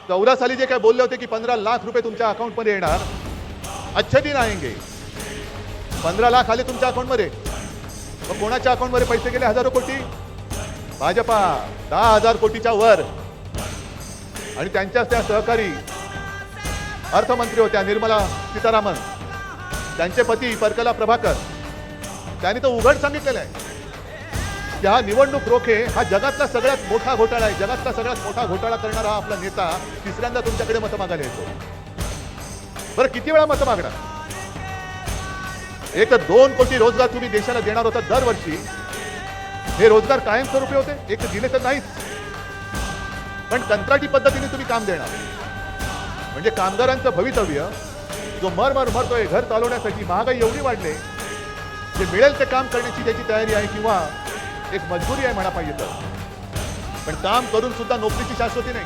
14 साली जे काय बोलले होते की 15 लाख रुपये तुमच्या अकाउंटमध्ये येणार, अच्छे दिन आएंगे, 15 लाख आले तुमच्या अकाउंटमध्ये. मग कोणाच्या अकाउंटमध्ये पैसे गेले हजारो कोटी? भाजपा 10,000 कोटीच्या वर. आणि त्यांच्याच त्या सहकारी अर्थमंत्री होत्या निर्मला सीतारामन, त्यांचे पती परकला प्रभाकर, त्यांनी तर उघड सांगितलेलं आहे की हा निवडणूक रोखे हा जगातला सगळ्यात मोठा घोटाळा आहे. जगातला सगळ्यात मोठा घोटाळा करणारा हा आपला नेता तिसऱ्यांदा तुमच्याकडे मतं मागायला येतो. बरं किती वेळा मतं मागणार? एक तर 2 कोटी रोजगार तुम्ही देशाला देणार होता दरवर्षी. हे रोजगार कायमस्वरूपी होते? एक तर दिले तर नाहीच, पण कंत्राटी पद्धतीने तुम्ही काम देणार. म्हणजे कामगारांचं भवितव्य जो मरतोय घर चालवण्यासाठी, महागाई एवढी वाढले, जे मिळेल ते काम करण्याची ज्याची तयारी आहे किंवा एक मजबुरी आहे म्हणा पाहिजे तर, पण काम करून सुद्धा नोकरीची शाश्वती नाही.